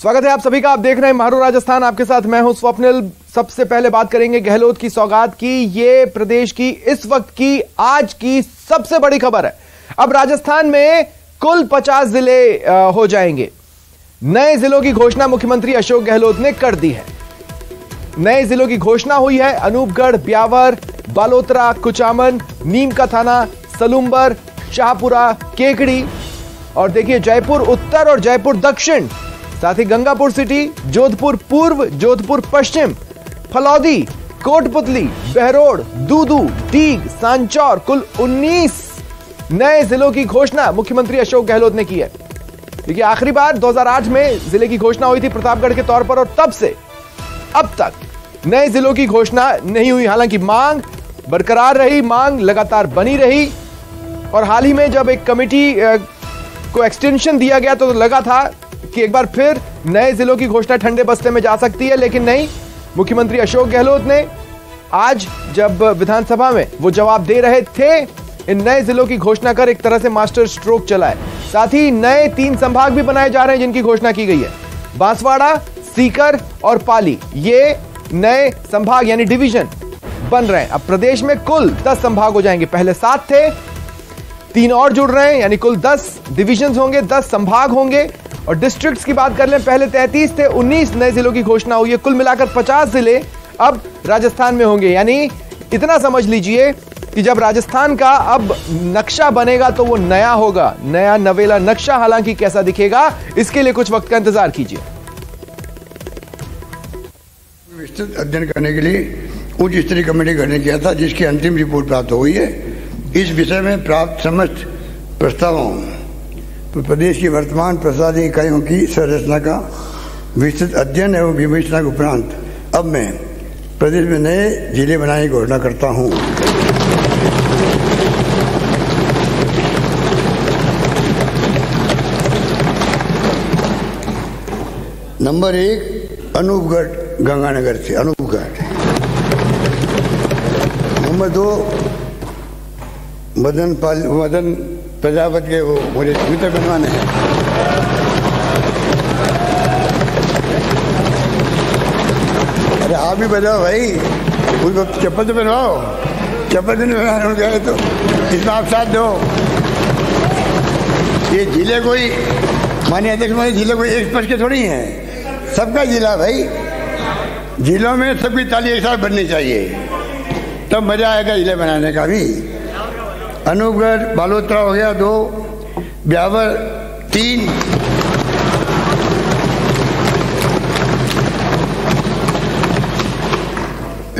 स्वागत है आप सभी का। आप देख रहे हैं महारू राजस्थान, आपके साथ मैं हूं स्वप्निल। सबसे पहले बात करेंगे गहलोत की सौगात की। ये प्रदेश की इस वक्त की आज की सबसे बड़ी खबर है। अब राजस्थान में कुल 50 जिले हो जाएंगे। नए जिलों की घोषणा मुख्यमंत्री अशोक गहलोत ने कर दी है। नए जिलों की घोषणा हुई है। अनूपगढ़, ब्यावर, बालोतरा, कुचामन, नीम का थाना, सलूंबर, शाहपुरा, केकड़ी और देखिए जयपुर उत्तर और जयपुर दक्षिण, साथ ही गंगापुर सिटी, जोधपुर पूर्व, जोधपुर पश्चिम, फलौदी, कोटपुतली, बहरोड, दूदू, डीग, सांचौर, कुल 19 नए जिलों की घोषणा मुख्यमंत्री अशोक गहलोत ने की है। देखिए आखिरी बार 2008 में जिले की घोषणा हुई थी प्रतापगढ़ के तौर पर और तब से अब तक नए जिलों की घोषणा नहीं हुई। हालांकि मांग बरकरार रही, मांग लगातार बनी रही और हाल ही में जब एक कमेटी को एक्सटेंशन दिया गया तो लगा था कि एक बार फिर नए जिलों की घोषणा ठंडे बस्ते में जा सकती है, लेकिन नहीं। मुख्यमंत्री अशोक गहलोत ने आज जब विधानसभा में वो जवाब दे रहे थे, इन नए जिलों की घोषणा कर एक तरह से मास्टर स्ट्रोक चलाए। साथ ही नए 3 संभाग भी बनाए जा रहे हैं जिनकी घोषणा की गई है। बांसवाड़ा, सीकर और पाली, ये नए संभाग यानी डिवीजन बन रहे हैं। अब प्रदेश में कुल 10 संभाग हो जाएंगे। पहले 7 थे, 3 और जुड़ रहे हैं, यानी कुल 10 डिवीजन होंगे, 10 संभाग होंगे। और डिस्ट्रिक्ट्स की बात कर लें, पहले 33 थे, 19 नए जिलों की घोषणा हुई है। कुल मिलाकर 50 जिले अब राजस्थान में होंगे। यानी इतना समझ लीजिए कि जब राजस्थान का अब नक्शा बनेगा तो वो नया होगा, नया नवेला नक्शा। हालांकि कैसा दिखेगा इसके लिए कुछ वक्त का इंतजार कीजिए। विस्तृत अध्ययन करने के लिए उच्च स्तरीय कमेटी गठन किया था, जिसकी अंतिम रिपोर्ट प्राप्त हो गई है। इस विषय में प्राप्त समस्त प्रस्तावों पर प्रदेश की वर्तमान प्रशासनिक इकाइयों की संरचना का विस्तृत अध्ययन एवं विवेचना के उपरांत अब मैं प्रदेश में नए जिले बनाने की घोषणा करता हूँ। नंबर 1 अनूपगढ़ गंगानगर से, अनूपगढ़। नंबर 2 मदन प्रजापति के वो मुझे मित्र बनवाने हैं। अरे आप भी बजाओ भाई, उनको चप्पल तो बनवाओ। चप्पल तो नहीं बनवाने गए तो इसमें आप साथ दो। ये जिले कोई माननीय अध्यक्ष महोदय, जिले कोई एक स्पर्श के थोड़ी हैं, सबका जिला भाई। जिलों में सबकी ताली एक साथ बननी चाहिए, तब मजा आएगा जिले बनाने का भी। अनूपगढ़ बालोतरा हो गया 2, ब्यावर 3,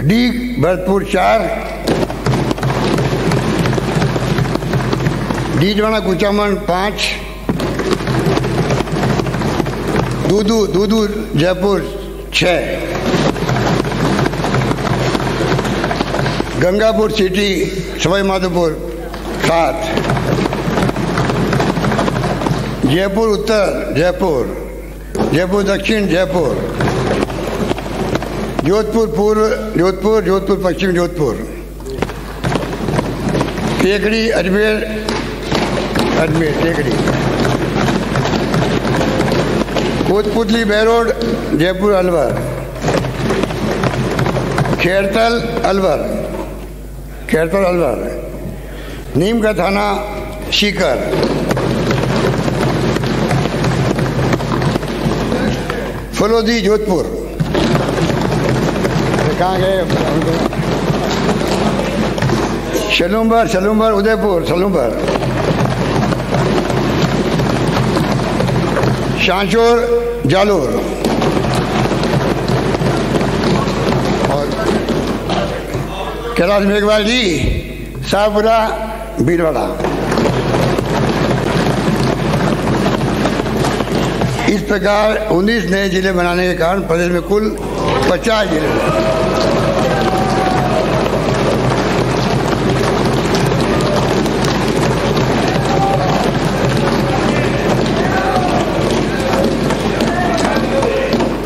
डीग भरतपुर 4, डीडवाना कुचामन 5, दूदू जयपुर 6, गंगापुर सिटी सवाई माधोपुर 7, जयपुर उत्तर जयपुर, जयपुर दक्षिण जयपुर, जोधपुर पूर्व जोधपुर, जोधपुर पश्चिम जोधपुर, केकड़ी अजमेर केकड़ी, कोटपुतली बहरोड जयपुर अलवर, खेरतल अलवर, नीम का थाना सीकर, फलौदी जोधपुर, कहाँ गए, सलूंबर उदयपुर, सांचौर जालोर और कैलाश मेघवाल जी शाहपुरा भीलवाड़ा। इस प्रकार 19 नए जिले बनाने के कारण प्रदेश में कुल 50 जिले।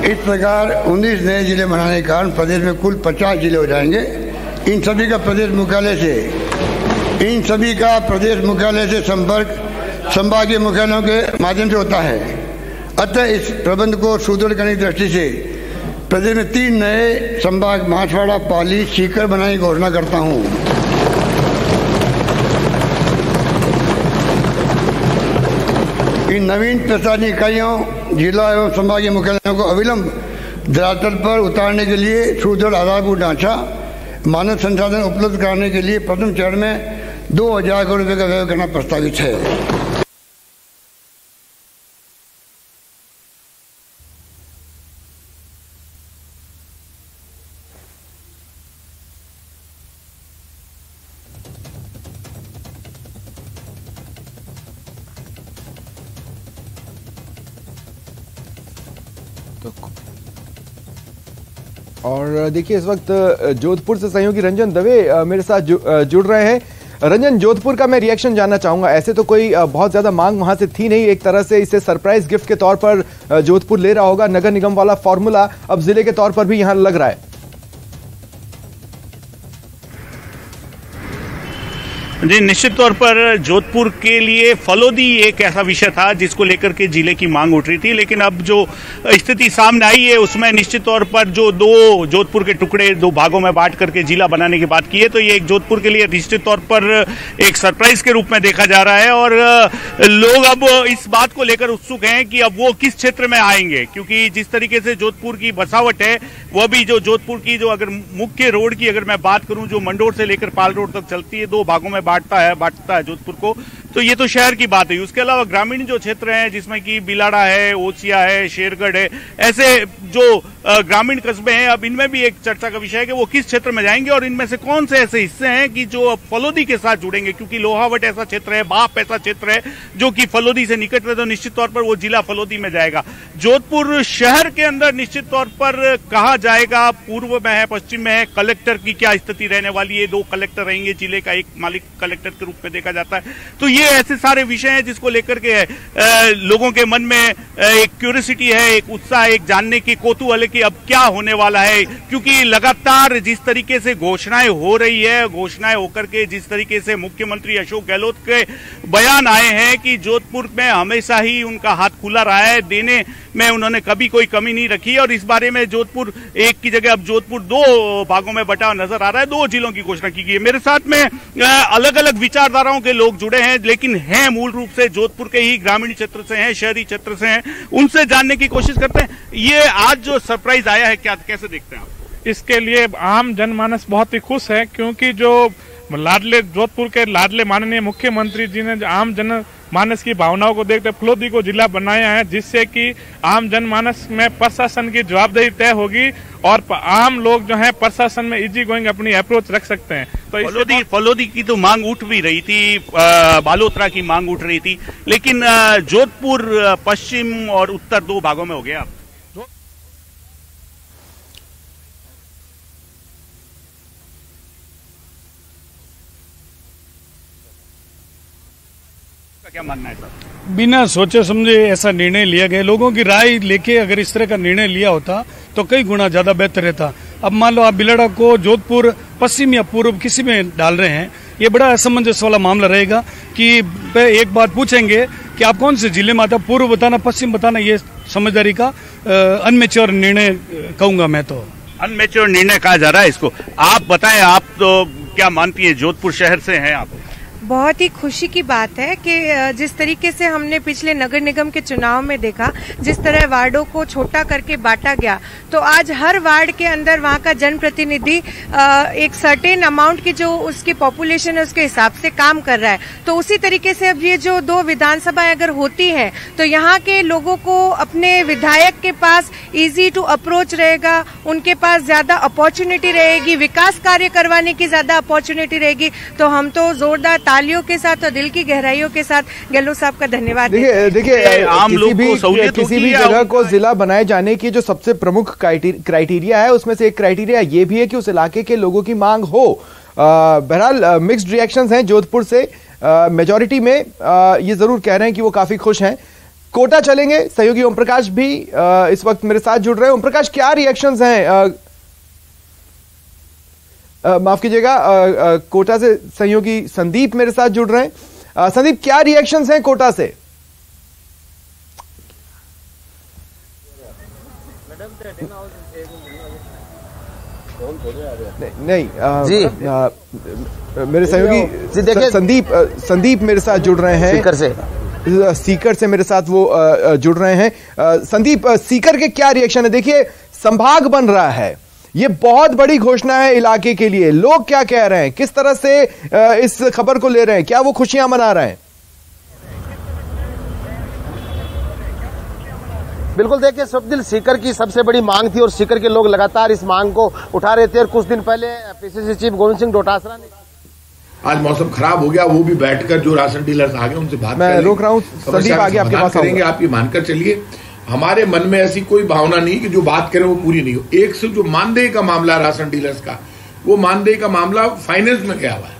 इस प्रकार 19 नए जिले बनाने के कारण प्रदेश में कुल 50 जिले हो जाएंगे। इन सभी का प्रदेश मुख्यालय से संपर्क संभागीय मुख्यालयों के माध्यम से होता है। अतः इस प्रबंध को सुदृढ़ करने की दृष्टि से प्रदेश में 3 नए संभाग माछवाड़ा, पाली, सीकर बनाने की घोषणा करता हूं। इन नवीन प्रशासनिक इकाइयों जिला एवं संभागीय मुख्यालयों को अविलंब धरातल पर उतारने के लिए सुदृढ़ आधारभूत ढांचा, मानव संसाधन उपलब्ध कराने के लिए प्रथम चरण में 2000 करोड़ रुपए का व्यय करना प्रस्तावित है। और देखिए इस वक्त जोधपुर से सहयोगी रंजन दवे मेरे साथ जुड़ रहे हैं। रंजन, जोधपुर का मैं रिएक्शन जानना चाहूंगा। ऐसे तो कोई बहुत ज्यादा मांग वहां से थी नहीं, एक तरह से इसे सरप्राइज गिफ्ट के तौर पर जोधपुर ले रहा होगा। नगर निगम वाला फॉर्मूला अब जिले के तौर पर भी यहां लग रहा है। जी, निश्चित तौर पर जोधपुर के लिए फलोदी एक ऐसा विषय था जिसको लेकर के जिले की मांग उठ रही थी, लेकिन अब जो स्थिति सामने आई है उसमें निश्चित तौर पर जो 2 जोधपुर के टुकड़े 2 भागों में बांट करके जिला बनाने की बात की है, तो ये एक जोधपुर के लिए निश्चित तौर पर एक सरप्राइज के रूप में देखा जा रहा है। और लोग अब इस बात को लेकर उत्सुक हैं कि अब वो किस क्षेत्र में आएंगे, क्योंकि जिस तरीके से जोधपुर की बसावट है वह भी जो जोधपुर की जो अगर मुख्य रोड की अगर मैं बात करूं, जो मंडोर से लेकर पाल रोड तक चलती है, 2 भागों में बांटता है जोधपुर को, तो ये तो शहर की बात है। उसके अलावा ग्रामीण जो क्षेत्र हैं जिसमें कि बिलाड़ा है, ओसिया है, शेरगढ़ है, ऐसे जो ग्रामीण कस्बे हैं, अब इनमें भी एक चर्चा का विषय है कि वो किस क्षेत्र में जाएंगे और इनमें से कौन से ऐसे हिस्से हैं कि जो अब फलोदी के साथ जुड़ेंगे, क्योंकि लोहावट ऐसा क्षेत्र है, बाप ऐसा क्षेत्र है जो कि फलोदी से निकट है, तो निश्चित तौर पर वो जिला फलोदी में जाएगा। जोधपुर शहर के अंदर निश्चित तौर पर कहा जाएगा, पूर्व में है, पश्चिम में है, कलेक्टर की क्या स्थिति रहने वाली है, 2 कलेक्टर रहेंगे, जिले का एक मालिक कलेक्टर के रूप में देखा जाता है। तो ये ऐसे सारे विषय हैं जिसको लेकर के लोगों के मन में एक क्यूरियोसिटी है, एक उत्साह, एक जानने की कौतूहल है कि अब क्या होने वाला है, क्योंकि लगातार जिस तरीके से घोषणाएं हो रही है, घोषणाएं होकर के जिस तरीके से मुख्यमंत्री अशोक गहलोत के बयान आए हैं कि जोधपुर में हमेशा ही उनका हाथ खुला रहा है, देने में उन्होंने कभी कोई कमी नहीं रखी, और इस बारे में जोधपुर एक की जगह अब जोधपुर 2 भागों में बटा नजर आ रहा है, 2 जिलों की घोषणा की गई है। मेरे साथ में अलग अलग विचारधाराओं के लोग जुड़े हैं, लेकिन हैं मूल रूप से जोधपुर के ही ग्रामीण क्षेत्र से हैं, शहरी क्षेत्र से हैं, उनसे जानने की कोशिश करते हैं। ये आज जो सरप्राइज आया है, क्या कैसे देखते हैं आप? इसके लिए आम जनमानस बहुत ही खुश है, क्योंकि जो जोधपुर के लाडले माननीय मुख्यमंत्री जी ने आम जनमानस की भावनाओं को देखते फलोदी को जिला बनाया है, जिससे कि आम जनमानस में प्रशासन की जवाबदेही तय होगी और आम लोग जो है प्रशासन में इजी गोइंग अपनी अप्रोच रख सकते हैं। तो फलोदी की तो मांग उठ भी रही थी, बालोतरा की मांग उठ रही थी, लेकिन जोधपुर पश्चिम और उत्तर 2 भागों में हो गया। क्या मानना है सर? बिना सोचे समझे ऐसा निर्णय लिया गया। लोगों की राय लेके अगर इस तरह का निर्णय लिया होता तो कई गुना ज्यादा बेहतर रहता। अब मान लो आप बिलाड़ा को जोधपुर पश्चिम या पूर्व किसी में डाल रहे हैं, ये बड़ा असमंजस वाला मामला रहेगा कि एक बात पूछेंगे कि आप कौन से जिले में आता, पूर्व बताना पश्चिम बताना, ये समझदारी का अनमेच्योर निर्णय कहूंगा मैं। तो अनमेच्योर निर्णय कहा जा रहा है इसको। आप बताएं, आप तो क्या मानती है, जोधपुर शहर से हैं आप? बहुत ही खुशी की बात है कि जिस तरीके से हमने पिछले नगर निगम के चुनाव में देखा, जिस तरह वार्डों को छोटा करके बांटा गया, तो आज हर वार्ड के अंदर वहां का जनप्रतिनिधि एक सर्टेन अमाउंट की जो उसकी पॉपुलेशन है उसके हिसाब से काम कर रहा है। तो उसी तरीके से अब ये जो 2 विधानसभाएं अगर होती हैं तो यहाँ के लोगों को अपने विधायक के पास इजी टू अप्रोच रहेगा, उनके पास ज्यादा अपॉर्चुनिटी रहेगी, विकास कार्य करवाने की ज्यादा अपॉर्चुनिटी रहेगी। तो हम तो जोरदार तालियों के साथ और दिल की गहराइयों के साथ गहलोत साहब का धन्यवाद। देखिए आम लोग किसी भी जगह को जिला बनाए जाने की जो सबसे प्रमुख क्राइटेरिया है, उसमें से एक क्राइटेरिया ये भी है कि उस इलाके के लोगों की मांग हो। बहरहाल मिक्स्ड रिएक्शंस हैं जोधपुर से। मेजॉरिटी में ये जरूर कह रहे हैं कि वो काफी खुश हैं। कोटा चलेंगे, सहयोगी ओम प्रकाश भी इस वक्त मेरे साथ जुड़ रहे हैं। ओम प्रकाश, क्या रिएक्शंस हैं? माफ कीजिएगा, कोटा से सहयोगी संदीप मेरे साथ जुड़ रहे हैं। संदीप, क्या रिएक्शंस हैं कोटा से? नहीं मेरे सहयोगी देखिए संदीप मेरे साथ जुड़ रहे हैं सीकर से मेरे साथ वो जुड़ रहे हैं। संदीप, सीकर के क्या रिएक्शन है? देखिए संभाग बन रहा है, ये बहुत बड़ी घोषणा है इलाके के लिए, लोग क्या कह रहे हैं, किस तरह से इस खबर को ले रहे हैं, क्या वो खुशियां मना रहे हैं? बिल्कुल, देखिए स्वप्निल, सीकर की सबसे बड़ी मांग थी और सीकर के लोग लगातार इस मांग को उठा रहे थे और कुछ दिन पहले पीसीसी चीफ गोविंद सिंह डोटासरा ने आज मौसम खराब हो गया, वो भी बैठकर जो राशन डीलर्स आ गए उनसे बात मैं रोक रहा हूं, संदीप आगे आपके पास करेंगे। आप ये मानकर चलिए, हमारे मन में ऐसी कोई भावना नहीं कि जो बात करें वो पूरी नहीं हो। एक सिर्फ जो मानदेय का मामला राशन डीलर्स का, वो मानदेय का मामला फाइनेंस में गया हुआ है,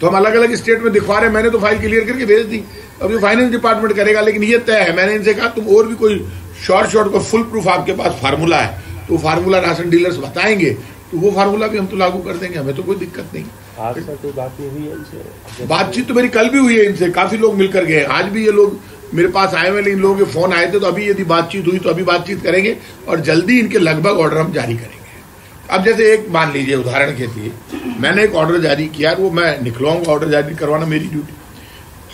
तो हम अलग अलग स्टेट में दिखवा रहे हैं। मैंने तो फाइल क्लियर करके भेज दी, अब जो फाइनेंस डिपार्टमेंट करेगा, लेकिन ये तय है, मैंने इनसे कहा तुम और भी कोई शॉर्ट को फुल प्रूफ आपके पास फार्मूला है तो फार्मूला राशन डीलर्स बताएंगे तो वो फार्मूला भी हम तो लागू कर देंगे, हमें तो कोई दिक्कत नहीं। आज तक कोई बात नहीं हुई है इनसे? बातचीत तो मेरी कल भी हुई है इनसे, काफी लोग मिलकर गए, आज भी ये लोग मेरे पास आए हुए, इन लोगों के फोन आए थे, तो अभी यदि बातचीत हुई तो अभी बातचीत करेंगे और जल्दी इनके लगभग ऑर्डर हम जारी करेंगे। अब जैसे एक मान लीजिए उदाहरण के लिए, मैंने एक ऑर्डर जारी किया, वो मैं निकलवाऊंगा, ऑर्डर जारी करवाना मेरी ड्यूटी।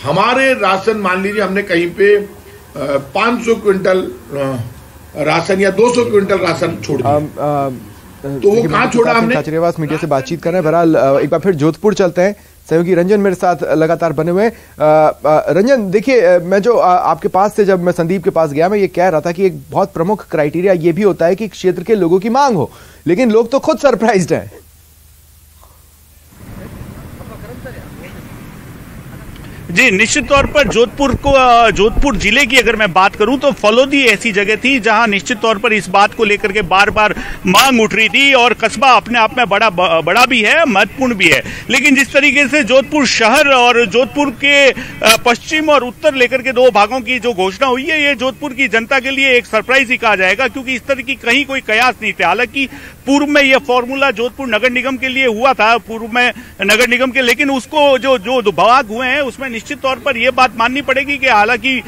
हमारे राशन मान लीजिए हमने कहीं पे 500 क्विंटल राशन या 200 क्विंटल राशन छोड़ दिया, तो वो कहाँ छोड़ा हमने? खाचरियावास मीडिया से बातचीत कर रहे हैं। बहरहाल एक बार फिर जोधपुर चलते हैं, सहयोगी रंजन मेरे साथ लगातार बने हुए हैं। रंजन, देखिए मैं जो आपके पास से जब मैं संदीप के पास गया, मैं ये कह रहा था कि एक बहुत प्रमुख क्राइटेरिया ये भी होता है कि क्षेत्र के लोगों की मांग हो, लेकिन लोग तो खुद सरप्राइज्ड हैं। जी, निश्चित तौर पर जोधपुर जिले की अगर मैं बात करूं तो फलोदी ऐसी जगह थी जहां निश्चित तौर पर इस बात को लेकर के बार बार मांग उठ रही थी, और कस्बा अपने आप में बड़ा भी है, महत्वपूर्ण भी है, लेकिन जिस तरीके से जोधपुर शहर और जोधपुर के पश्चिम और उत्तर लेकर के 2 भागों की जो घोषणा हुई है, ये जोधपुर की जनता के लिए एक सरप्राइज ही कहा जाएगा, क्योंकि इस तरह की कहीं कोई कयास नहीं थे। हालांकि पूर्व में यह फॉर्मूला जोधपुर नगर निगम के लिए हुआ था, पूर्व में नगर निगम के, लेकिन उसको जो भाग हुए हैं उसमें निश्चित तौर पर यह बात माननी पड़ेगी कि हालांकि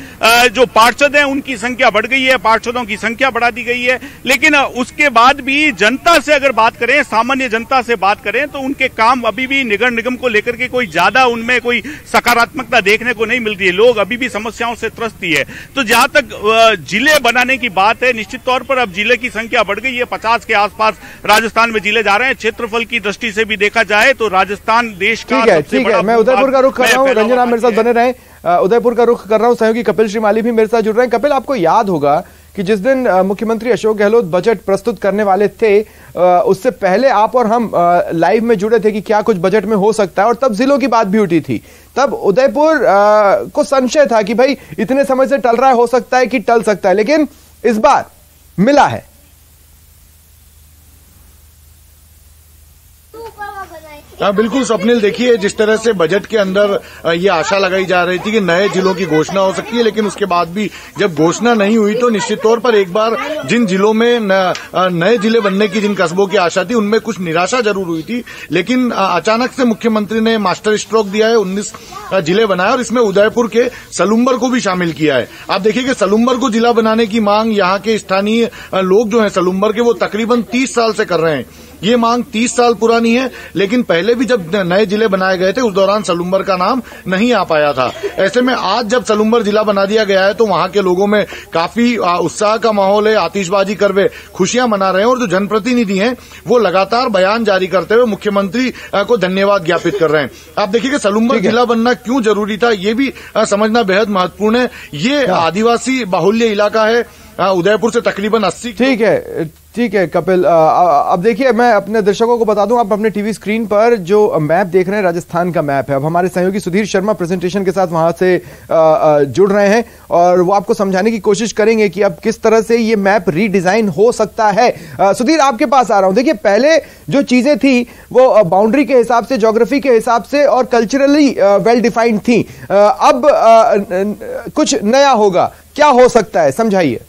जो पार्षद हैं उनकी संख्या बढ़ गई है, पार्षदों की संख्या बढ़ा दी गई है, लेकिन उसके बाद भी जनता से अगर बात करें, सामान्य जनता से बात करें, तो उनके काम अभी भी नगर निगम को लेकर के कोई ज्यादा उनमें कोई सकारात्मकता देखने को नहीं मिलती है। लोग अभी भी समस्याओं से त्रस्त ही है। तो जहां तक जिले बनाने की बात है, निश्चित तौर पर अब जिले की संख्या बढ़ गई है, 50 के आसपास राजस्थान में जिले जा रहे हैं। क्षेत्रफल की दृष्टि से भी देखा जाए तो राजस्थान देश का सबसे बड़ा। मैं उदयपुर का रुख कर रहा हूँ, रंजन आप मेरे साथ बने रहे, उदयपुर का रुख कर रहा हूं। सहयोगी कपिल श्रीमाली भी मेरे साथ जुड़ रहे हैं। कपिल, आपको याद होगा कि जिस दिन मुख्यमंत्री अशोक गहलोत बजट प्रस्तुत करने वाले थे, उससे पहले आप और हम लाइव में जुड़े थे कि क्या कुछ बजट में हो सकता है, और तब जिलों की बात भी उठी थी। तब उदयपुर को संशय था कि भाई इतने समय से टल रहा है, हो सकता है कि टल सकता है, लेकिन इस बार मिला है। हाँ बिल्कुल स्वप्निल, देखिए जिस तरह से बजट के अंदर ये आशा लगाई जा रही थी कि नए जिलों की घोषणा हो सकती है, लेकिन उसके बाद भी जब घोषणा नहीं हुई तो निश्चित तौर पर एक बार जिन जिलों में नए जिले बनने की, जिन कस्बों की आशा थी, उनमें कुछ निराशा जरूर हुई थी। लेकिन अचानक से मुख्यमंत्री ने मास्टर स्ट्रोक दिया है, 19 जिले बनाए और इसमें उदयपुर के सलुम्बर को भी शामिल किया है। आप देखिए कि सलुम्बर को जिला बनाने की मांग यहाँ के स्थानीय लोग जो है सलुम्बर के, वो तकरीबन 30 साल से कर रहे हैं। ये मांग 30 साल पुरानी है, लेकिन पहले भी जब नए जिले बनाए गए थे उस दौरान सलुम्बर का नाम नहीं आ पाया था। ऐसे में आज जब सलुम्बर जिला बना दिया गया है तो वहां के लोगों में काफी उत्साह का माहौल है, आतिशबाजी कर वे खुशियां मना रहे हैं, और जो जनप्रतिनिधि हैं वो लगातार बयान जारी करते हुए मुख्यमंत्री को धन्यवाद ज्ञापित कर रहे हैं। आप देखिए कि सलुम्बर जिला बनना क्यों जरूरी था, ये भी समझना बेहद महत्वपूर्ण है। ये आदिवासी बाहुल्य इलाका है, उदयपुर से तकरीबन 80। ठीक है कपिल, अब देखिए मैं अपने दर्शकों को बता दूं, आप अपने टीवी स्क्रीन पर जो मैप देख रहे हैं राजस्थान का मैप है। अब हमारे सहयोगी सुधीर शर्मा प्रेजेंटेशन के साथ वहां से जुड़ रहे हैं और वो आपको समझाने की कोशिश करेंगे कि अब किस तरह से ये मैप रीडिजाइन हो सकता है। सुधीर, आपके पास आ रहा हूं। देखिए पहले जो चीजें थी वो बाउंड्री के हिसाब से, ज्योग्राफी के हिसाब से और कल्चरली वेल डिफाइंड थी। अब कुछ नया होगा, क्या हो सकता है, समझाइए।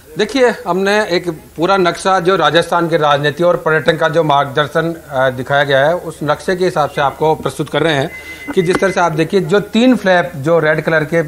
देखिए, हमने एक पूरा नक्शा जो राजस्थान के राजनीति और पर्यटन का जो मार्गदर्शन दिखाया गया है, उस नक्शे के हिसाब से आपको प्रस्तुत कर रहे हैं कि जिस तरह से आप देखिए जो 3 फ्लैप जो रेड कलर के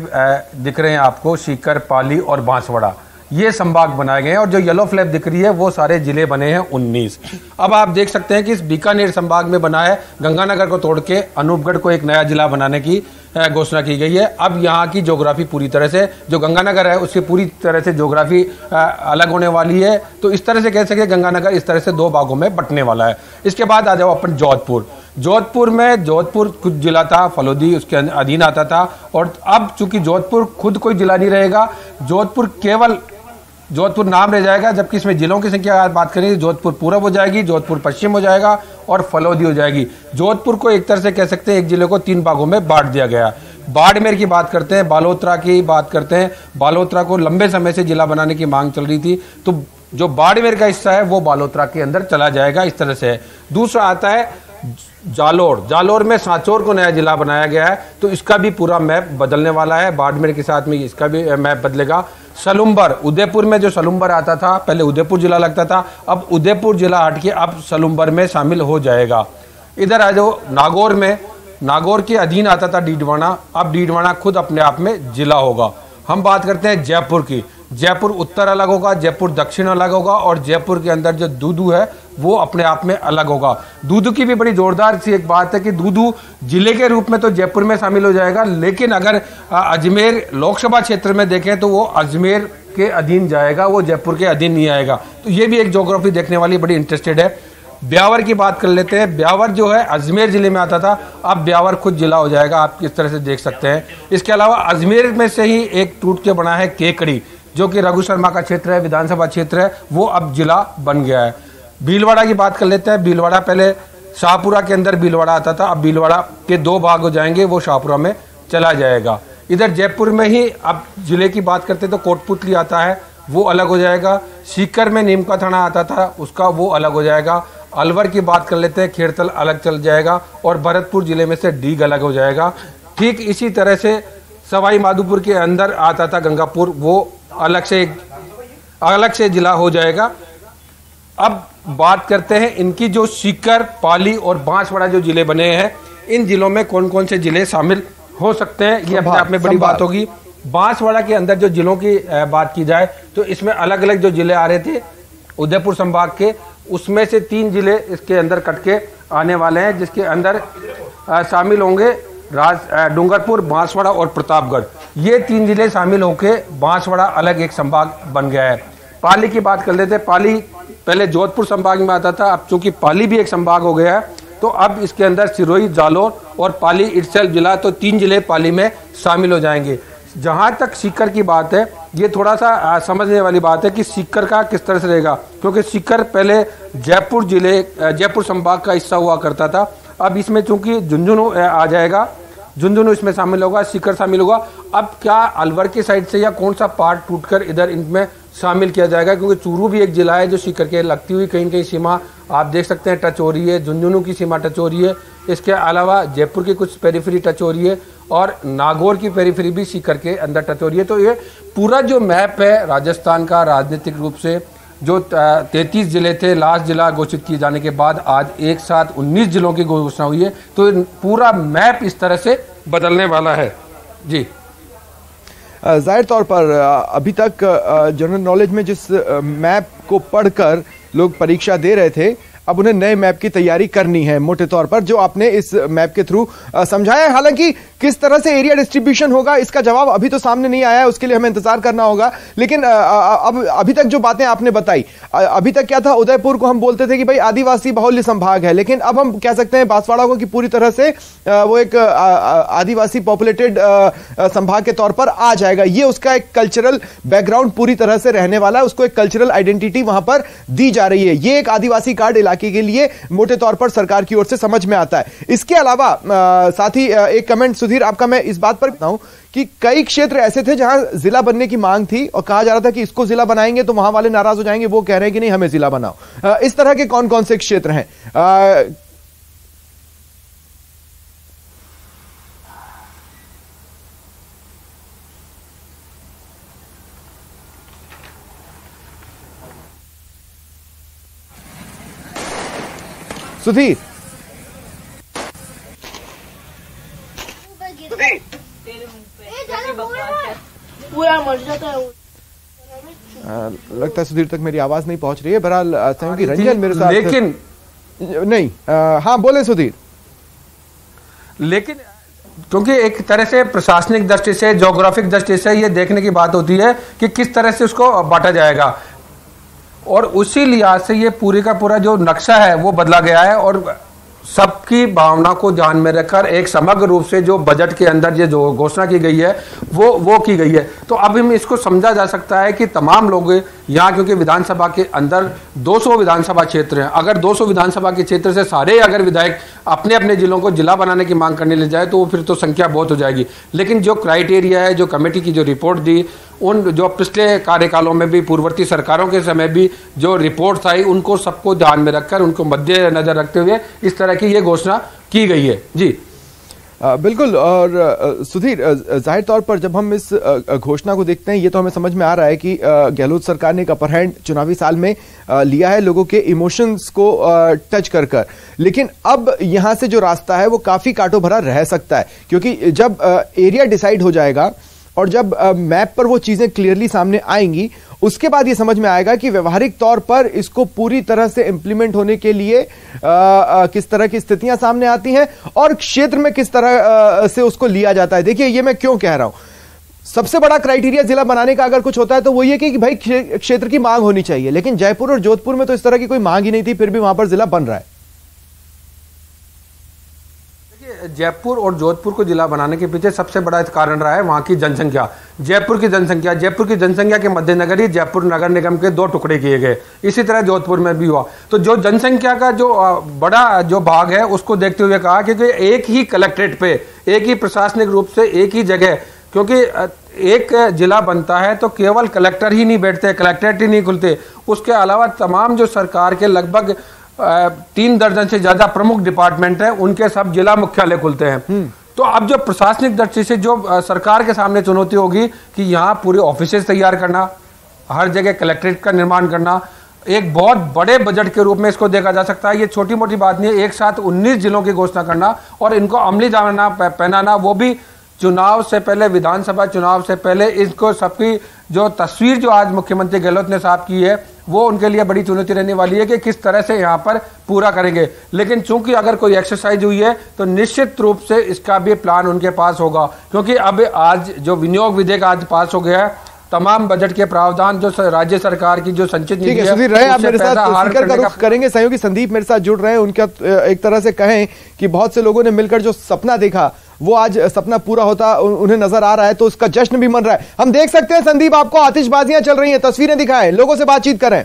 दिख रहे हैं आपको, सीकर, पाली और बांसवाड़ा, ये संभाग बनाए गए हैं और जो येलो फ्लैग दिख रही है वो सारे जिले बने हैं 19। अब आप देख सकते हैं कि इस बीकानेर संभाग में बना है, गंगानगर को तोड़ के अनूपगढ़ को एक नया जिला बनाने की घोषणा की गई है। अब यहाँ की ज्योग्राफी पूरी तरह से, जो गंगानगर है उसकी पूरी तरह से ज्योग्राफी अलग होने वाली है। तो इस तरह से कह सके गंगानगर इस तरह से 2 भागों में बंटने वाला है। इसके बाद आ जाओ अपन जोधपुर में जोधपुर कुछ जिला था, फलोदी उसके अधीन आता था, और अब चूंकि जोधपुर खुद कोई जिला नहीं रहेगा, जोधपुर केवल जोधपुर नाम रह जाएगा, जबकि इसमें जिलों की संख्या बात करें जोधपुर पूर्व हो जाएगी, जोधपुर पश्चिम हो जाएगा और फलोदी हो जाएगी। जोधपुर को एक तरह से कह सकते हैं एक जिले को 3 भागों में बांट दिया गया। बाड़मेर की बात करते हैं, बालोतरा की बात करते हैं, बालोतरा को लंबे समय से जिला बनाने की मांग चल रही थी, तो जो बाड़मेर का हिस्सा है वो बालोतरा के अंदर चला जाएगा। इस तरह से है। दूसरा आता है जालोर में सांचौर को नया जिला बनाया गया है, तो इसका भी पूरा मैप बदलने वाला है। बाड़मेर के साथ में इसका भी मैप बदलेगा। सलुम्बर, उदयपुर में जो सलुम्बर आता था, पहले उदयपुर जिला लगता था, अब उदयपुर जिला हट के अब सलुम्बर में शामिल हो जाएगा। इधर आ जाओ नागौर में, नागौर के अधीन आता था डीडवाना, अब डीडवाना खुद अपने आप में जिला होगा। हम बात करते हैं जयपुर की, जयपुर उत्तर अलग होगा, जयपुर दक्षिण अलग होगा, और जयपुर के अंदर जो दूदू है वो अपने आप में अलग होगा। दूदू की भी बड़ी जोरदार सी एक बात है कि दूदू जिले के रूप में तो जयपुर में शामिल हो जाएगा, लेकिन अगर अजमेर लोकसभा क्षेत्र में देखें तो वो अजमेर के अधीन जाएगा, वो जयपुर के अधीन नहीं आएगा। तो ये भी एक ज्योग्राफी देखने वाली बड़ी इंटरेस्टेड है। ब्यावर की बात कर लेते हैं। ब्यावर जो है अजमेर जिले में आता था, अब ब्यावर खुद जिला हो जाएगा, आप किस तरह से देख सकते हैं। इसके अलावा अजमेर में से ही एक टूट के बना है केकड़ी, जो कि रघु शर्मा का क्षेत्र है, विधानसभा क्षेत्र है, वो अब जिला बन गया है। भीलवाड़ा की बात कर लेते हैं। भीलवाड़ा पहले शाहपुरा के अंदर भीलवाड़ा आता था, अब भीलवाड़ा के 2 भाग हो जाएंगे, वो शाहपुरा में चला जाएगा। इधर जयपुर में ही अब जिले की बात करते तो कोटपुतली आता है, वो अलग हो जाएगा। सीकर में नीमका थाना आता था, उसका वो अलग हो जाएगा। अलवर की बात कर लेते हैं, खेड़तल अलग चल जाएगा, और भरतपुर जिले में से डीग अलग हो जाएगा। ठीक इसी तरह से सवाई माधोपुर के अंदर आता था गंगापुर, वो अलग से जिला हो जाएगा। अब बात करते हैं इनकी जो सीकर, पाली और बांसवाड़ा जो जिले बने हैं, इन जिलों में कौन कौन से जिले शामिल हो सकते हैं, ये अपने आप में बड़ी बात होगी। बांसवाड़ा के अंदर जो जिलों की बात की जाए तो इसमें अलग अलग जो जिले आ रहे थे उदयपुर संभाग के, उसमें से 3 जिले इसके अंदर कट के आने वाले हैं, जिसके अंदर शामिल होंगे डूंगरपुर, बांसवाड़ा और प्रतापगढ़। ये 3 जिले शामिल होकर बांसवाड़ा अलग एक संभाग बन गया है। पाली की बात कर लेते हैं। पाली पहले जोधपुर संभाग में आता था, अब चूंकि पाली भी एक संभाग हो गया है, तो अब इसके अंदर सिरोही, जालोर और पाली इटसेल्फ जिला, तो 3 जिले पाली में शामिल हो जाएंगे। जहां तक सीकर की बात है, ये थोड़ा सा समझने वाली बात है कि सीकर का किस तरह से रहेगा, क्योंकि सीकर पहले जयपुर संभाग का हिस्सा हुआ करता था। अब इसमें चूंकि झुंझुनू आ जाएगा, झुंझुनू इसमें शामिल होगा, सीकर शामिल होगा। अब क्या अलवर की साइड से या कौन सा पार्ट टूटकर इधर इनमें शामिल किया जाएगा, क्योंकि चूरू भी एक जिला है जो सीकर के लगती हुई कहीं कहीं सीमा आप देख सकते हैं टच हो रही है, झुंझुनू की सीमा टच हो रही है। इसके अलावा जयपुर की कुछ पेरिफेरी टच हो रही है, और नागौर की पेरिफेरी भी सीकर के अंदर टच हो रही है। तो ये पूरा जो मैप है राजस्थान का, राजनीतिक रूप से जो 33 जिले थे, लास्ट जिला घोषित किए जाने के बाद आज एक साथ 19 जिलों की घोषणा हुई है, तो पूरा मैप इस तरह से बदलने वाला है। जी जाहिर तौर पर अभी तक जनरल नॉलेज में जिस मैप को पढ़कर लोग परीक्षा दे रहे थे, अब उन्हें नए मैप की तैयारी करनी है। मोटे तौर पर जो आपने इस मैप के थ्रू समझाया, हालांकि किस तरह से एरिया डिस्ट्रीब्यूशन होगा इसका जवाब अभी तो सामने नहीं आया है, उसके लिए हमें इंतजार करना होगा। लेकिन अब अभी तक जो बातें आपने बताई, अभी तक क्या था, उदयपुर को हम बोलते थे कि भाई आदिवासी बाहुल्य संभाग है, लेकिन अब हम कह सकते हैं बांसवाड़ा को कि पूरी तरह से वो एक आदिवासी पॉपुलेटेड संभाग के तौर पर आ जाएगा। ये उसका एक कल्चरल बैकग्राउंड पूरी तरह से रहने वाला है, उसको एक कल्चरल आइडेंटिटी वहां पर दी जा रही है। ये एक आदिवासी कार्ड के लिए मोटे तौर पर सरकार की ओर से समझ में आता है। इसके अलावा साथ ही एक कमेंट सुधीर आपका मैं इस बात पर बताऊं कि कई क्षेत्र ऐसे थे जहां जिला बनने की मांग थी और कहा जा रहा था कि इसको जिला बनाएंगे तो वहां वाले नाराज हो जाएंगे, वो कह रहे हैं कि नहीं हमें जिला बनाओ। इस तरह के कौन कौन से क्षेत्र हैं? सुधीर पूरा मर जाता है। लगता है सुधीर तक मेरी आवाज नहीं पहुंच रही है। बहरहाल सहयोगी रंजन मेरे साथ, लेकिन नहीं, हाँ बोले सुधीर। लेकिन क्योंकि एक तरह से प्रशासनिक दृष्टि से, ज्योग्राफिक दृष्टि से ये देखने की बात होती है कि किस तरह से उसको बांटा जाएगा, और उसी लिहाज से ये पूरी का पूरा जो नक्शा है वो बदला गया है और सबकी भावना को ध्यान में रखकर एक समग्र रूप से जो बजट के अंदर ये जो घोषणा की गई है वो की गई है। तो अब हम इसको समझा जा सकता है कि तमाम लोग यहाँ, क्योंकि विधानसभा के अंदर 200 विधानसभा क्षेत्र हैं, अगर 200 विधानसभा के क्षेत्र से सारे अगर विधायक अपने अपने जिलों को जिला बनाने की मांग करने ले जाए तो फिर तो संख्या बहुत हो जाएगी। लेकिन जो क्राइटेरिया है, जो कमेटी की जो रिपोर्ट दी, उन जो पिछले कार्यकालों में भी पूर्ववर्ती सरकारों के समय भी जो रिपोर्ट आई, उनको सबको ध्यान में रखकर, उनको मद्देनजर रखते हुए इस तरह की ये घोषणा की गई है। जी बिल्कुल। और सुधीर, जाहिर तौर पर जब हम इस घोषणा को देखते हैं, ये तो हमें समझ में आ रहा है कि गहलोत सरकार ने एक अपर हैंड चुनावी साल में लिया है, लोगों के इमोशंस को टच कर कर। लेकिन अब यहां से जो रास्ता है वो काफी कांटों भरा रह सकता है, क्योंकि जब एरिया डिसाइड हो जाएगा और जब मैप पर वो चीजें क्लियरली सामने आएंगी, उसके बाद ये समझ में आएगा कि व्यवहारिक तौर पर इसको पूरी तरह से इंप्लीमेंट होने के लिए किस तरह की स्थितियां सामने आती हैं और क्षेत्र में किस तरह से उसको लिया जाता है। देखिए, ये मैं क्यों कह रहा हूं, सबसे बड़ा क्राइटेरिया जिला बनाने का अगर कुछ होता है तो वो ये कि भाई क्षेत्र की मांग होनी चाहिए, लेकिन जयपुर और जोधपुर में तो इस तरह की कोई मांग ही नहीं थी, फिर भी वहां पर जिला बन रहा है। जयपुर और जोधपुर को जिला बनाने के पीछे सबसे बड़ा कारण रहा है वहां की जनसंख्या, जयपुर की जनसंख्या के मद्देनजर ही जयपुर नगर निगम के 2 टुकड़े किए गए। इसी तरह जोधपुर में भी हुआ। तो जो जनसंख्या का जो बड़ा जो भाग है उसको देखते हुए कहा कि एक ही कलेक्ट्रेट पे, एक ही प्रशासनिक रूप से एक ही जगह, क्योंकि एक जिला बनता है तो केवल कलेक्टर ही नहीं बैठते, कलेक्ट्रेट ही नहीं खुलते, उसके अलावा तमाम जो सरकार के लगभग 3 दर्जन से ज्यादा प्रमुख डिपार्टमेंट हैं, उनके सब जिला मुख्यालय खुलते हैं। तो अब जो प्रशासनिक दृष्टि से जो सरकार के सामने चुनौती होगी कि यहाँ पूरे ऑफिसेज तैयार करना, हर जगह कलेक्ट्रेट का निर्माण करना, एक बहुत बड़े बजट के रूप में इसको देखा जा सकता है। ये छोटी मोटी बात नहीं है, एक साथ 19 जिलों की घोषणा करना और इनको अमली जामा पहनाना, वो भी चुनाव से पहले, विधानसभा चुनाव से पहले। इसको सबकी जो तस्वीर जो आज मुख्यमंत्री गहलोत ने साफ की है वो उनके लिए बड़ी चुनौती रहने वाली है कि किस तरह से यहाँ पर पूरा करेंगे। लेकिन चूंकि अगर कोई एक्सरसाइज हुई है तो निश्चित रूप से इसका भी प्लान उनके पास होगा, क्योंकि अब आज जो विनियोग विधेयक आज पास हो गया है, तमाम बजट के प्रावधान जो राज्य सरकार की जो संचित निधि है, सुधीर रहे आप मेरे साथ स्पीकर का रुख करेंगे। सहयोगी संदीप मेरे साथ जुड़ रहे हैं, उनका एक तरह से कहें कि बहुत से लोगों ने मिलकर जो सपना देखा वो आज सपना पूरा होता उन्हें नजर आ रहा है, तो उसका जश्न भी मन रहा है। हम देख सकते हैं संदीप, आपको आतिशबाजियां चल रही हैं, तस्वीरें दिखाएं, लोगों से बातचीत करें।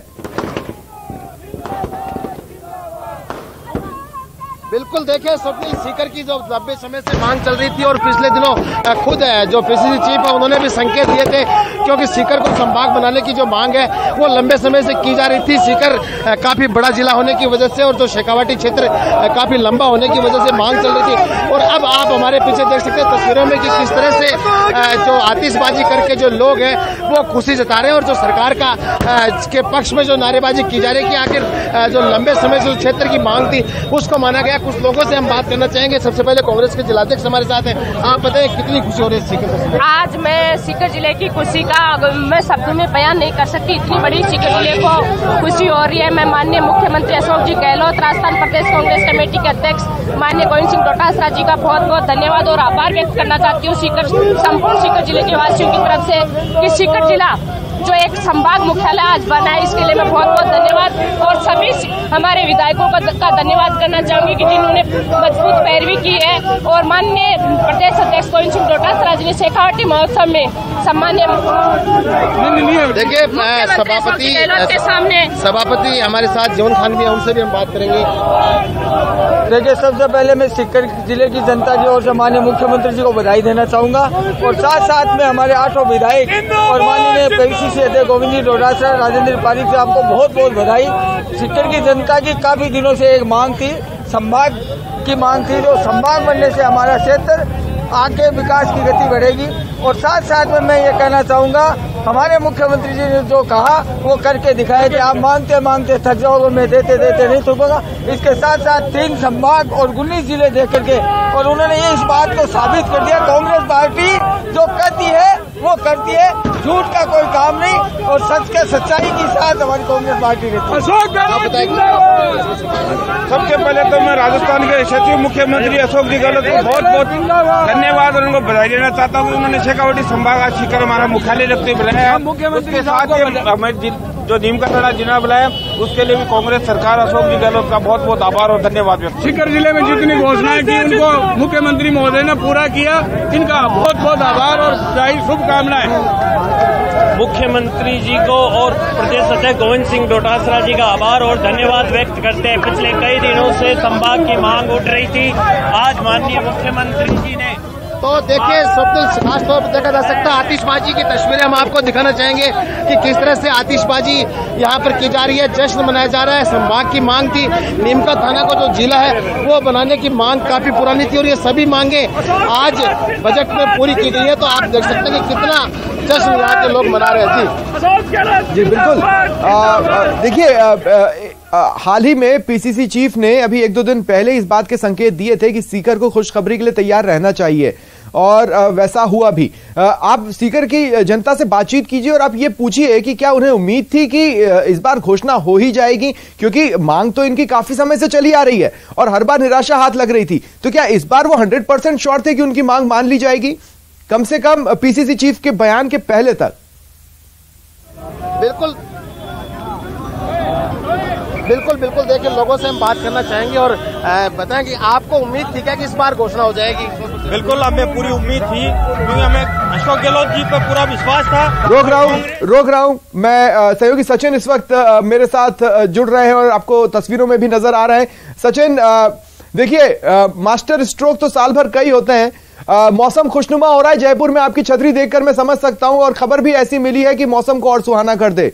बिल्कुल देखिए स्वप्निल, सीकर की जो लंबे समय से मांग चल रही थी और पिछले दिनों खुद जो पीसीसी चीफ है उन्होंने भी संकेत दिए थे, क्योंकि सीकर को संभाग बनाने की जो मांग है वो लंबे समय से की जा रही थी। सीकर काफी बड़ा जिला होने की वजह से और जो शेखावाटी क्षेत्र काफी लंबा होने की वजह से मांग चल रही थी। और अब आप हमारे पीछे देख सकते हैं तस्वीरों में कि किस तरह से जो आतिशबाजी करके जो लोग हैं वो खुशी जता रहे हैं और जो सरकार का के पक्ष में जो नारेबाजी की जा रही है कि आखिर जो लंबे समय से क्षेत्र की मांग थी उसको माना गया। कुछ लोगों से हम बात करना चाहेंगे। सबसे पहले कांग्रेस के जिलाध्यक्ष हमारे साथ हैं, आप बताएं कितनी खुशी हो रही है सीकर? आज मैं सीकर जिले की खुशी का मैं शब्दों में बयान नहीं कर सकती, इतनी बड़ी सीकर जिले को खुशी हो रही है। मैं माननीय मुख्यमंत्री अशोक जी गहलोत, राजस्थान प्रदेश कांग्रेस कमेटी के अध्यक्ष माननीय गोविंद सिंह डोटासरा जी का बहुत बहुत धन्यवाद और आभार व्यक्त करना चाहती हूँ संपूर्ण सीकर जिले के वासियों की तरफ से कि सीकर जिला जो एक संभाग मुख्यालय आज बना है, इसके लिए मैं बहुत बहुत धन्यवाद और सभी हमारे विधायकों का धन्यवाद करना चाहूंगी कि जिन्होंने मजबूत पैरवी की है। और माननीय प्रदेश अध्यक्ष गोविंद सिंह डोटासरा जी ने शेखावाटी महोत्सव में सम्मान्य देखिए सभापति हमारे साथ जीवन खान भी, उनसे भी हम बात करेंगे। देखिए, सबसे पहले मैं सीकर जिले की जनता की ओर से माननीय मुख्यमंत्री जी को बधाई देना चाहूंगा और साथ साथ में हमारे 8 विधायक और माननीय पीसीसी अध्यक्ष गोविंद जी डोटासरा, राजेंद्र पारिक से आपको बहुत बहुत बधाई। सीकर की जनता की काफी दिनों से एक मांग थी, संभाग की मांग थी, जो संभाग बनने से हमारा क्षेत्र आगे विकास की गति बढ़ेगी। और साथ साथ में मैं ये कहना चाहूंगा, हमारे मुख्यमंत्री जी ने जो कहा वो करके दिखाए थे। आप मांगते मांगते थक जाओगे, मैं देते देते नहीं थकूंगा। इसके साथ साथ 3 संभाग और 19 जिले दे करके और उन्होंने ये इस बात को साबित कर दिया, कांग्रेस पार्टी जो कहती है वो करती है। झूठ का कोई काम नहीं और सच के सच्चाई के साथ हमारी कांग्रेस पार्टी रहती है। सबसे पहले तो मैं राजस्थान के सचिव मुख्यमंत्री अशोक जी गहलोत को बहुत बहुत धन्यवाद और उनको बधाई देना चाहता हूँ। उन्होंने शेखावाटी संभाग आज सीकर हमारा मुख्यालय रखते बुलाया। उसके साथ हमारे जो नीम का थड़ा जिला बुलाया उसके लिए भी कांग्रेस सरकार अशोक जी गहलोत का बहुत बहुत आभार और धन्यवाद व्यक्त। सीकर जिले में जितनी घोषणाएं की उनको मुख्यमंत्री महोदय ने पूरा किया, इनका बहुत बहुत आभार और शुभकामनाएं। मुख्यमंत्री जी को और प्रदेश अध्यक्ष गोविंद सिंह डोटासरा जी का आभार और धन्यवाद व्यक्त करते हैं। पिछले कई दिनों से संभाग की मांग उठ रही थी, आज माननीय मुख्यमंत्री जी ने तो देखिए स्वप्निल खास तौर पर देखा जा सकता है आतिशबाजी की तस्वीरें हम आपको दिखाना चाहेंगे कि किस तरह से आतिशबाजी यहाँ पर की जा रही है, जश्न मनाया जा रहा है। संभाग की मांग थी, नीमका थाना को जो जिला है वो बनाने की मांग काफी पुरानी थी और ये सभी मांगे आज बजट में पूरी की गई है। तो आप देख सकते हैं कि कितना जश्न यहाँ के लोग मना रहे थे। जी बिल्कुल, देखिए हाल ही में पीसीसी चीफ ने अभी 1-2 दिन पहले इस बात के संकेत दिए थे कि सीकर को खुशखबरी के लिए तैयार रहना चाहिए और वैसा हुआ भी। आप सीकर की जनता से बातचीत कीजिए और आप ये पूछिए कि क्या उन्हें उम्मीद थी कि इस बार घोषणा हो ही जाएगी, क्योंकि मांग तो इनकी काफी समय से चली आ रही है और हर बार निराशा हाथ लग रही थी। तो क्या इस बार वो 100% श्योर थे कि उनकी मांग मान ली जाएगी, कम से कम पीसीसी चीफ के बयान के पहले तक? बिल्कुल बिल्कुल बिल्कुल देखिए लोगों से हम बात करना चाहेंगे और बताएं कि आपको उम्मीद थी क्या कि इस बार घोषणा हो जाएगी? बिल्कुल हमें पूरी उम्मीद थी, क्योंकि हमें अशोक गहलोत जी पर पूरा विश्वास था। रोक रहा हूं मैं सहयोगी सचिन इस वक्त मेरे साथ जुड़ रहे हैं और आपको तस्वीरों में भी नजर आ रहे हैं। सचिन देखिए, मास्टर स्ट्रोक तो साल भर कई होते हैं। मौसम खुशनुमा हो रहा है जयपुर में, आपकी छतरी देखकर मैं समझ सकता हूं और खबर भी ऐसी मिली है कि मौसम को और सुहाना कर दे।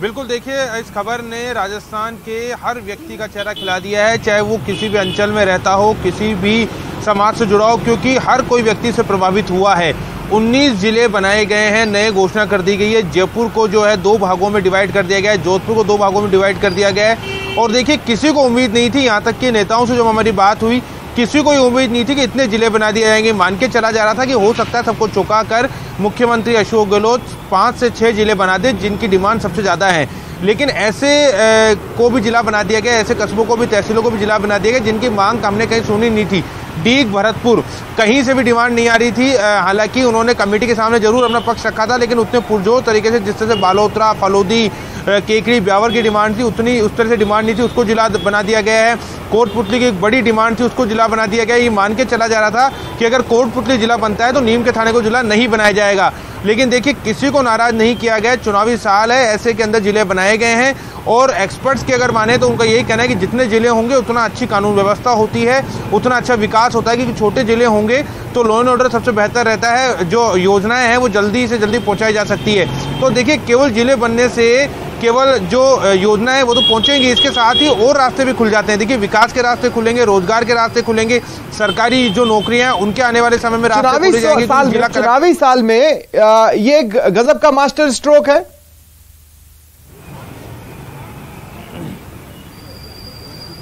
बिल्कुल, देखिए इस खबर ने राजस्थान के हर व्यक्ति का चेहरा खिला दिया है, चाहे वो किसी भी अंचल में रहता हो, किसी भी समाज से जुड़ा हो, क्योंकि हर कोई व्यक्ति से प्रभावित हुआ है। 19 जिले बनाए गए हैं, नए घोषणा कर दी गई है। जयपुर को जो है 2 भागों में डिवाइड कर दिया गया है, जोधपुर को 2 भागों में डिवाइड कर दिया गया है। और देखिए किसी को उम्मीद नहीं थी, यहाँ तक कि नेताओं से जब हमारी बात हुई किसी को उम्मीद नहीं थी कि इतने जिले बना दिए जाएंगे। मान के चला जा रहा था कि हो सकता है सबको चौंका कर मुख्यमंत्री अशोक गहलोत 5 से 6 जिले बना दे जिनकी डिमांड सबसे ज्यादा है, लेकिन ऐसे को भी जिला बना दिया गया, ऐसे कस्बों को भी, तहसीलों को भी जिला बना दिया गया जिनकी मांग हमने कहीं सुनी नहीं थी। डीग, भरतपुर, कहीं से भी डिमांड नहीं आ रही थी। हालांकि उन्होंने कमेटी के सामने जरूर अपना पक्ष रखा था, लेकिन उतने पुरजोर तरीके से जिस तरह से बालोतरा, फलोदी, केकड़ी, ब्यावर की डिमांड थी उतनी उस तरह से डिमांड नहीं थी, उसको जिला बना दिया गया है। कोटपुतली की एक बड़ी डिमांड थी, उसको जिला बना दिया गया। ये मान के चला जा रहा था कि अगर कोटपुतली जिला बनता है तो नीम के थाने को जिला नहीं बनाया जाएगा, लेकिन देखिए किसी को नाराज नहीं किया गया। चुनावी साल है, ऐसे के अंदर जिले बनाए गए हैं और एक्सपर्ट्स के अगर माने तो उनका यही कहना है कि जितने जिले होंगे उतना अच्छी कानून व्यवस्था होती है, उतना अच्छा विकास होता है, क्योंकि छोटे जिले होंगे तो लॉ एंड ऑर्डर सबसे बेहतर रहता है, जो योजनाएं हैं वो जल्दी से जल्दी पहुंचाई जा सकती है। तो देखिए केवल जिले बनने से केवल जो योजना है वो तो पहुंचेंगी, इसके साथ ही और रास्ते भी खुल जाते हैं। देखिए विकास के रास्ते खुलेंगे, रोजगार के रास्ते खुलेंगे, सरकारी जो नौकरियां उनके आने वाले समय में रास्ते खुले जाएंगे। चुनावी साल में ये गजब का मास्टर स्ट्रोक है।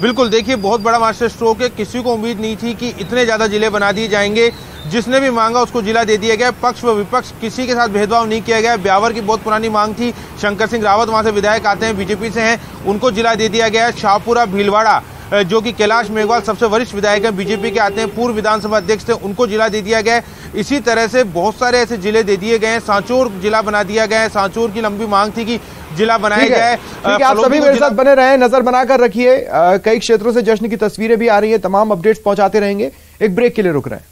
बिल्कुल, देखिए बहुत बड़ा मास्टर स्ट्रोक है। किसी को उम्मीद नहीं थी कि इतने ज्यादा जिले बना दिए जाएंगे। जिसने भी मांगा उसको जिला दे दिया गया। पक्ष व विपक्ष किसी के साथ भेदभाव नहीं किया गया। ब्यावर की बहुत पुरानी मांग थी, शंकर सिंह रावत वहां से विधायक आते हैं, बीजेपी से हैं, उनको जिला दे दिया गया। शाहपुरा, भीलवाड़ा जो कि कैलाश मेघवाल सबसे वरिष्ठ विधायक हैं, बीजेपी के आते हैं, पूर्व विधानसभा अध्यक्ष थे, उनको जिला दे दिया गया। इसी तरह से बहुत सारे ऐसे जिले दे दिए गए हैं। सांचौर जिला बना दिया गया है, सांचौर की लंबी मांग थी कि जिला बनाया जाए। ठीक है, आप सभी मेरे साथ बने रहें, नजर बनाकर रखिए। कई क्षेत्रों से जश्न की तस्वीरें भी आ रही है, तमाम अपडेट्स पहुंचाते रहेंगे। एक ब्रेक के लिए रुक रहे हैं।